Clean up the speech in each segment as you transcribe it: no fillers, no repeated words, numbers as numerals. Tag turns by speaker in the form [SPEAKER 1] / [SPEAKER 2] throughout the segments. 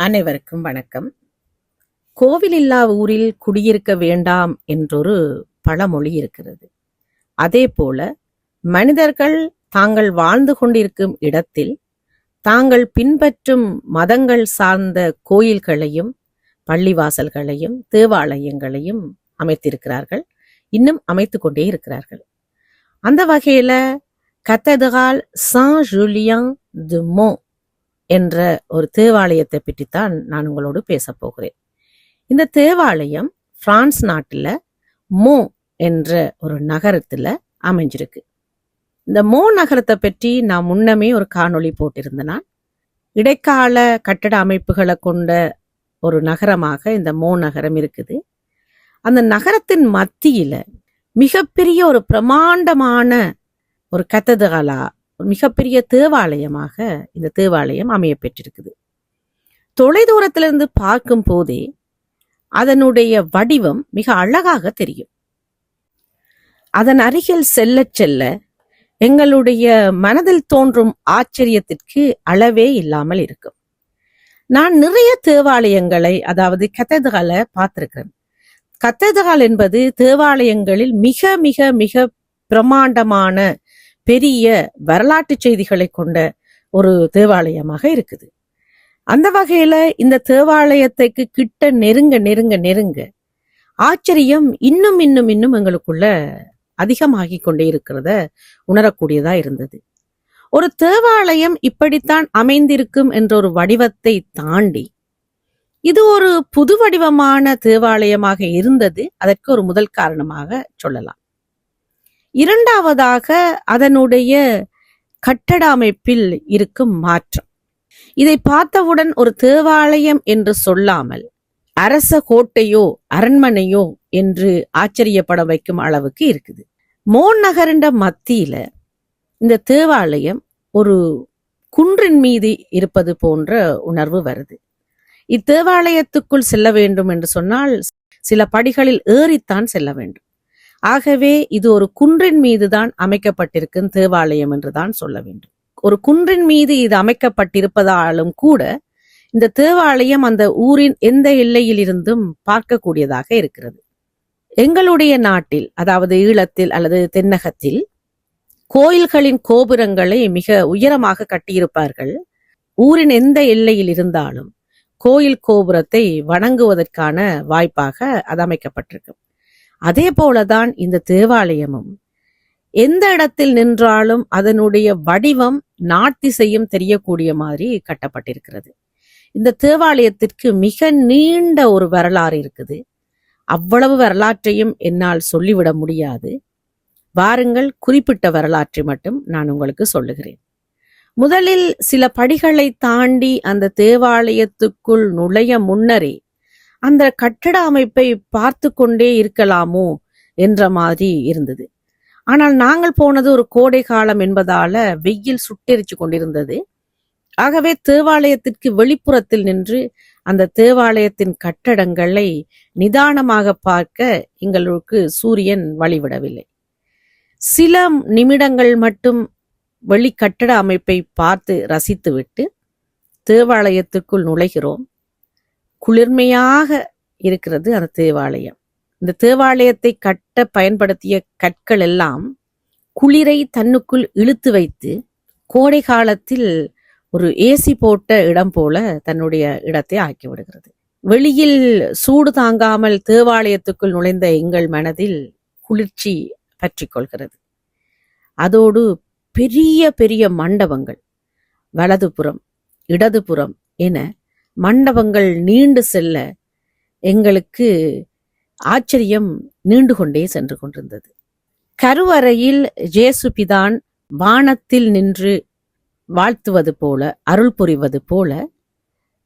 [SPEAKER 1] அனைவருக்கும் வணக்கம். கோவிலில்லா ஊரில் குடியிருக்க வேண்டாம் என்றொரு பழமொழி இருக்கிறது. அதே போல மனிதர்கள் தாங்கள் வாழ்ந்து கொண்டிருக்கும் இடத்தில் தாங்கள் பின்பற்றும் மதங்கள் சார்ந்த கோயில்களையும் பள்ளிவாசல்களையும் தேவாலயங்களையும் அமைத்திருக்கிறார்கள், இன்னும் அமைத்து கொண்டே இருக்கிறார்கள். அந்த வகையில கத்தேட்ரல் சான் ஜூலியன் டு மோண்ட் என்ற ஒரு தேவாலயத்தை பற்றித்தான் நான் உங்களோடு பேச போகிறேன். இந்த தேவாலயம் பிரான்ஸ் நாட்டில் மோ என்ற ஒரு நகரத்துல அமைஞ்சிருக்கு. இந்த மோ நகரத்தை பற்றி நான் முன்னமே ஒரு காணொளி போட்டிருந்தேன். இடைக்கால கட்டட அமைப்புகளை கொண்ட ஒரு நகரமாக இந்த மோ நகரம் இருக்குது. அந்த நகரத்தின் மத்தியில மிகப்பெரிய ஒரு பிரமாண்டமான ஒரு கத்தேட்ரலா, மிகப்பெரிய தேவாலயமாக இந்த தேவாலயம் அமைய பெற்றிருக்குது. தொலைதூரத்திலிருந்து பார்க்கும் போதே அதனுடைய வடிவம் மிக அழகாக தெரியும். அதன் அருகில் செல்ல செல்ல எங்களுடைய மனதில் தோன்றும் ஆச்சரியத்திற்கு அளவே இல்லாமல் இருக்கும். நான் நிறைய தேவாலயங்களை, அதாவது கத்தேட்ரலை பார்த்திருக்கிறேன். கத்தேட்ரல் என்பது தேவாலயங்களில் மிக மிக மிக பிரமாண்டமான பெரிய வரலாற்று செய்திகளை கொண்ட ஒரு தேவாலயமாக இருக்குது. அந்த வகையில இந்த தேவாலயத்துக்கு கிட்ட நெருங்க நெருங்க நெருங்க ஆச்சரியம் இன்னும் இன்னும் இன்னும் எங்களுக்குள்ள அதிகமாகி கொண்டே இருக்கிறத உணரக்கூடியதா இருந்தது. ஒரு தேவாலயம் இப்படித்தான் அமைந்திருக்கும் என்ற ஒரு வடிவத்தை தாண்டி இது ஒரு புது வடிவமான தேவாலயமாக இருந்தது. அதற்கு ஒரு முதல் காரணமாக சொல்லலாம். இரண்டாவதாக அதனுடைய கட்டட அமைப்பில் இருக்கும் மாற்றம். இதை பார்த்தவுடன் ஒரு தேவாலயம் என்று சொல்லாமல் அரச கோட்டையோ அரண்மனையோ என்று ஆச்சரியப்பட வைக்கும் அளவுக்கு இருக்குது. மோன் நகரின் மத்தியில இந்த தேவாலயம் ஒரு குன்றின் மீது இருப்பது போன்ற உணர்வு வருது. இத்தேவாலயத்துக்குள் செல்ல வேண்டும் என்று சொன்னால் சில படிகளில் ஏறித்தான் செல்ல வேண்டும். ஆகவே இது ஒரு குன்றின் மீதுதான் அமைக்கப்பட்டிருக்கும் தேவாலயம் என்றுதான் சொல்ல வேண்டும். ஒரு குன்றின் மீது இது அமைக்கப்பட்டிருப்பதாலும் கூட இந்த தேவாலயம் அந்த ஊரின் எந்த எல்லையில் இருந்தும் பார்க்கக்கூடியதாக இருக்கிறது. எங்களுடைய நாட்டில், அதாவது ஈழத்தில் அல்லது தென்னகத்தில் கோயில்களின் கோபுரங்களை மிக உயரமாக கட்டியிருப்பார்கள். ஊரின் எந்த எல்லையில் இருந்தாலும் கோயில் கோபுரத்தை வணங்குவதற்கான வாய்ப்பாக அது அமைக்கப்பட்டிருக்கும். அதே போலதான் இந்த தேவாலயமும் எந்த இடத்தில் நின்றாலும் அதனுடைய வடிவம் நாட்டிசையும் தெரியக்கூடிய மாதிரி கட்டப்பட்டிருக்கிறது. இந்த தேவாலயத்திற்கு மிக நீண்ட ஒரு வரலாறு இருக்குது. அவ்வளவு வரலாற்றையும் என்னால் சொல்லிவிட முடியாது. வாருங்கள், குறிப்பிட்ட வரலாற்றை மட்டும் நான் உங்களுக்கு சொல்லுகிறேன். முதலில் சில படிகளை தாண்டி அந்த தேவாலயத்துக்குள் நுழைய முன்னரே அந்த கட்டட அமைப்பை பார்த்து கொண்டே இருக்கலாமோ என்ற மாதிரி இருந்தது. ஆனால் நாங்கள் போனது ஒரு கோடை காலம் என்பதால வெயில் சுட்டெரிச்சு கொண்டிருந்தது. ஆகவே தேவாலயத்திற்கு வெளிப்புறத்தில் நின்று அந்த தேவாலயத்தின் கட்டடங்களை நிதானமாக பார்க்க எங்களுக்கு சூரியன் வழிவிடவில்லை. சில நிமிடங்கள் மட்டும் வெளி கட்டட அமைப்பை பார்த்து ரசித்துவிட்டு தேவாலயத்துக்குள் நுழைகிறோம். குளிர்மையாக இருக்கிறது அந்த தேவாலயம். இந்த தேவாலயத்தை கட்ட பயன்படுத்திய கற்கள் எல்லாம் குளிரை தன்னுக்குள் இழுத்து வைத்து கோடை காலத்தில் ஒரு ஏசி போட்ட இடம் போல தன்னுடைய இடத்தை ஆக்கி விடுகிறது. வெளியில் சூடு தாங்காமல் தேவாலயத்துக்குள் நுழைந்த எங்கள் மனதில் குளிர்ச்சி பற்றி கொள்கிறது. அதோடு பெரிய பெரிய மண்டபங்கள், வலதுபுறம் இடதுபுறம் என மண்டபங்கள் நீண்டு செல்ல எங்களுக்கு ஆச்சரியம் நீண்டு கொண்டே சென்று கொண்டிருந்தது. கருவறையில் ஜேசுபிதான் வானத்தில் நின்று வாழ்த்துவது போல, அருள் புரிவது போல,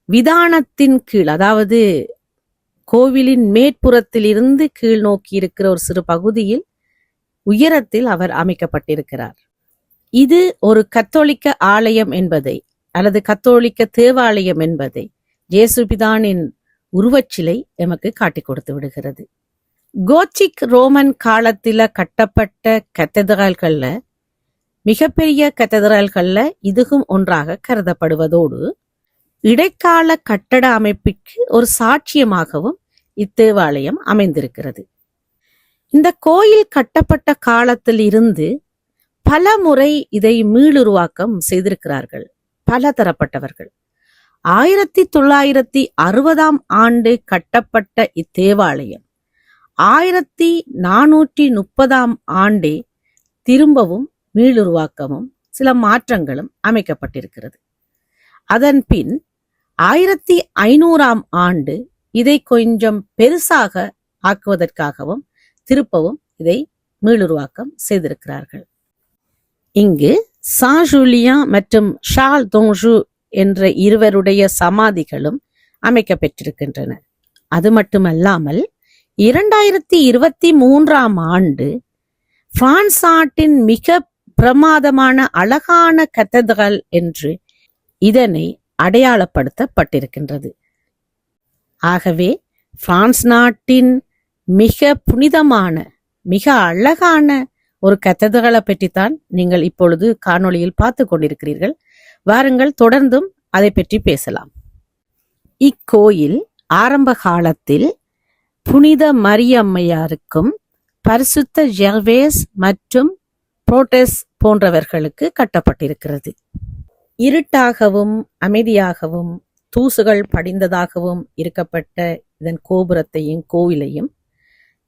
[SPEAKER 1] விதானத்தின் கீழ், அதாவது கோவிலின் மேற்புறத்தில் இருந்து கீழ் நோக்கி இருக்கிற ஒரு சிறு பகுதியில் உயரத்தில் அவர் அமைக்கப்பட்டிருக்கிறார். இது ஒரு கத்தோலிக்க ஆலயம் என்பதை, அல்லது கத்தோலிக்க தேவாலயம் என்பதை ஜேசுபிதானின் உருவச்சிலை எமக்கு காட்டிக் கொடுத்து விடுகிறது. கோத்திக் ரோமன் காலத்தில கட்டப்பட்ட கத்தேட்ரல்கள்ல, மிகப்பெரிய கத்தேட்ரல்கள்ல இதுவும் ஒன்றாக கருதப்படுவதோடு இடைக்கால கட்டட அமைப்புக்கு ஒரு சாட்சியமாகவும் இத்தேவாலயம் அமைந்திருக்கிறது. இந்த கோயில் கட்டப்பட்ட காலத்தில் இருந்து பல முறை இதை மீளுருவாக்கம் செய்திருக்கிறார்கள் பல தரப்பட்டவர்கள். 1960 ஆண்டு கட்டப்பட்ட இத்தேவாலயம் 1430 ஆண்டே திரும்பவும் மீளுருவாக்கமும் சில மாற்றங்களும் அமைக்கப்பட்டிருக்கிறது. அதன் பின் 1500 ஆண்டு இதை கொஞ்சம் பெருசாக ஆக்குவதற்காகவும் திருப்பவும் இதை மீளுருவாக்கம் செய்திருக்கிறார்கள். இங்கு சான் ஜூலியன் மற்றும் ஷார்ல் தோஞ்சு என்ற இருவருடைய சமாதிகளும் அமைக்கப்பெற்றிருக்கின்றன. அது மட்டுமல்லாமல் 2023 ஆண்டு பிரான்ஸ் நாட்டின் மிக பிரமாதமான அழகான கத்தீட்ரல் என்று இதனை அடையாளப்படுத்தப்பட்டிருக்கின்றது. ஆகவே பிரான்ஸ் நாட்டின் மிக புனிதமான மிக அழகான ஒரு கத்தீட்ரலை பற்றித்தான் நீங்கள் இப்பொழுது காணொளியில் பார்த்து கொண்டிருக்கிறீர்கள். வாருங்கள், தொடர்ந்தும் அதை பற்றி பேசலாம். இக்கோயில் ஆரம்ப காலத்தில் புனித மரியம்மையாருக்கும் பரிசுத்த ஜெர்வேஸ் மற்றும் புரோட்டஸ் போன்றவர்களுக்கு கட்டப்பட்டிருக்கிறது. இருட்டாகவும் அமைதியாகவும் தூசுகள் படிந்ததாகவும் இருக்கப்பட்ட இதன் கோபுரத்தையும் கோவிலையும்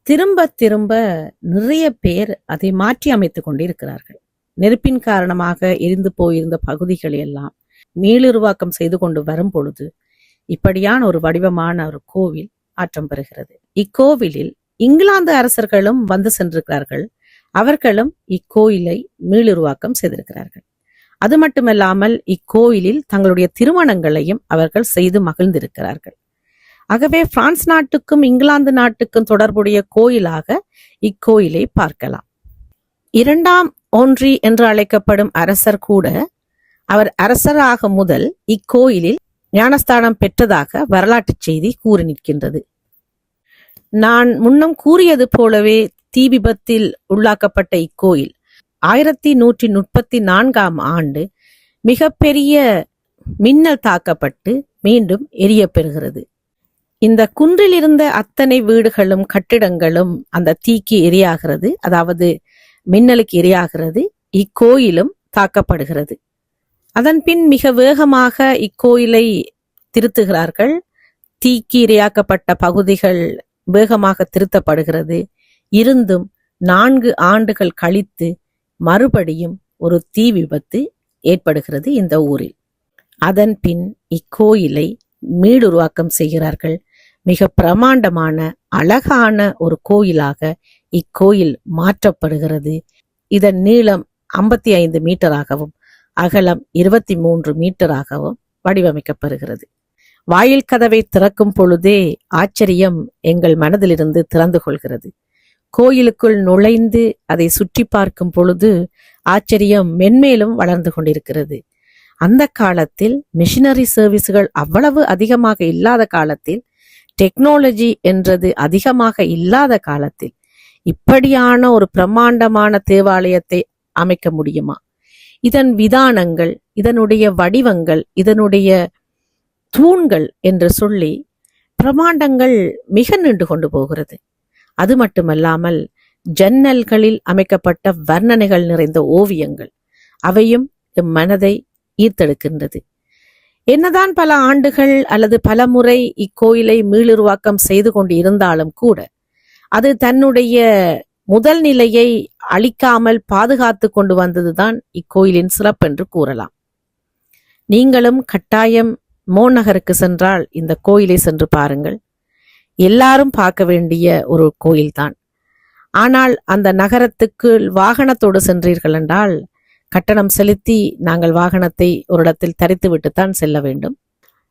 [SPEAKER 1] திரும்ப திரும்ப நிறைய பேர் அதை மாற்றி அமைத்துக் கொண்டிருக்கிறார்கள். நெருப்பின் காரணமாக எரிந்து போயிருந்த பகுதிகளை எல்லாம் மீளுருவாக்கம் செய்து கொண்டு வரும் பொழுது இப்படியான ஒரு வடிவமான ஒரு கோவில் ஆற்றம் பெறுகிறது. இக்கோவிலில் இங்கிலாந்து அரசர்களும் வந்து சென்றிருக்கிறார்கள். அவர்களும் இக்கோயிலை மீளுருவாக்கம் செய்திருக்கிறார்கள். அது மட்டுமல்லாமல் இக்கோயிலில் தங்களுடைய திருமணங்களையும் அவர்கள் செய்து மகிழ்ந்திருக்கிறார்கள். ஆகவே பிரான்ஸ் நாட்டுக்கும் இங்கிலாந்து நாட்டுக்கும் தொடர்புடைய கோயிலாக இக்கோயிலை பார்க்கலாம். 2ஆம் ஓன்றி என்று அழைக்கப்படும் அரசர் கூட அவர் அரசராக முதல் இக்கோயிலில் ஞானஸ்தானம் பெற்றதாக வரலாற்று செய்தி கூறி நிற்கின்றது. நான் முன்னம் கூறியது போலவே தீ விபத்தில் உள்ளாக்கப்பட்ட இக்கோயில் 1134 ஆண்டு மிகப்பெரிய மின்னல் தாக்கப்பட்டு மீண்டும் எரிய பெறுகிறது. இந்த குன்றில் இருந்த அத்தனை வீடுகளும் கட்டிடங்களும் அந்த தீக்கு இரையாகிறது, அதாவது மின்னலுக்கு இரையாகிறது. இக்கோயிலும் தாக்கப்படுகிறது. அதன் பின் மிக வேகமாக இக்கோயிலை திருத்துகிறார்கள். தீக்கு இரையாக்கப்பட்ட பகுதிகள் வேகமாக திருத்தப்படுகிறது. இருந்தும் 4 ஆண்டுகள் கழித்து மறுபடியும் ஒரு தீ விபத்து ஏற்படுகிறது இந்த ஊரில். அதன் பின் இக்கோயிலை மீளுருவாக்கம் செய்கிறார்கள். மிக பிரமாண்டமான அழகான ஒரு கோயிலாக இக்கோயில் மாற்றப்படுகிறது. இதன் நீளம் 55 மீட்டராகவும் அகலம் 23 மீட்டராகவும் வடிவமைக்கப்படுகிறது. வாயில் கதவை திறக்கும் பொழுதே ஆச்சரியம் எங்கள் மனதிலிருந்து திறந்து கொள்கிறது. கோயிலுக்குள் நுழைந்து அதை சுற்றி பார்க்கும் பொழுது ஆச்சரியம் மென்மேலும் வளர்ந்து கொண்டிருக்கிறது. அந்த காலத்தில் மிஷினரி சர்வீஸ்கள் அவ்வளவு அதிகமாக இல்லாத காலத்தில், டெக்னாலஜி என்றது அதிகமாக இல்லாத காலத்தில் இப்படியான ஒரு பிரம்மாண்டமான தேவாலயத்தை அமைக்க முடியுமா? இதன் விதானங்கள், இதனுடைய வடிவங்கள், இதனுடைய தூண்கள் என்று சொல்லி பிரமாண்டங்கள் மிக நீண்டு கொண்டு போகிறது. அது மட்டுமல்லாமல் ஜன்னல்களில் அமைக்கப்பட்ட வர்ணனைகள் நிறைந்த ஓவியங்கள், அவையும் எம் மனதை ஈர்த்தெடுக்கின்றது. என்னதான் பல ஆண்டுகள் அல்லது பல முறை இக்கோயிலை மீளுருவாக்கம் செய்து கொண்டு இருந்தாலும் கூட அது தன்னுடைய முதல் நிலையை அழிக்காமல் பாதுகாத்து கொண்டு வந்ததுதான் இக்கோயிலின் சிறப்பு என்று கூறலாம். நீங்களும் கட்டாயம் மோநகருக்கு சென்றால் இந்த கோயிலை சென்று பாருங்கள். எல்லாரும் பார்க்க வேண்டிய ஒரு கோயில்தான். ஆனால் அந்த நகரத்துக்கு வாகனத்தோடு சென்றீர்கள் என்றால் கட்டணம் செலுத்தி நாங்கள் வாகனத்தை ஒரு இடத்தில் தரித்து விட்டுத்தான் செல்ல வேண்டும்.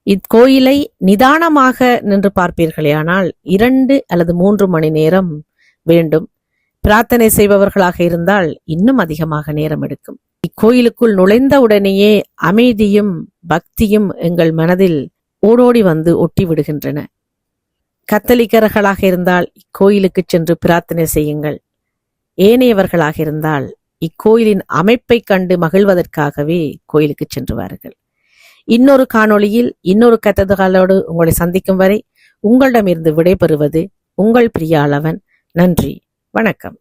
[SPEAKER 1] இக்கோயிலை நிதானமாக நின்று பார்ப்பீர்களேயானால் 2 அல்லது 3 மணி நேரம் வேண்டும். பிரார்த்தனை செய்பவர்களாக இருந்தால் இன்னும் அதிகமாக நேரம் எடுக்கும். இக்கோயிலுக்குள் நுழைந்த உடனேயே அமைதியும் பக்தியும் எங்கள் மனதில் ஓடோடி வந்து ஒட்டி விடுகின்றன. கத்தலிக்கர்களாக இருந்தால் இக்கோயிலுக்கு சென்று பிரார்த்தனை செய்யுங்கள். ஏனையவர்களாக இருந்தால் இக்கோயிலின் அமைப்பை கண்டு மகிழ்வதற்காகவே கோயிலுக்கு சென்றுவார்கள். இன்னொரு காணொளியில் இன்னொரு கதைகளோடு உங்களை சந்திக்கும் வரை உங்களிடமிருந்து விடைபெறுவது உங்கள் பிரியாளவன். நன்றி, வணக்கம்.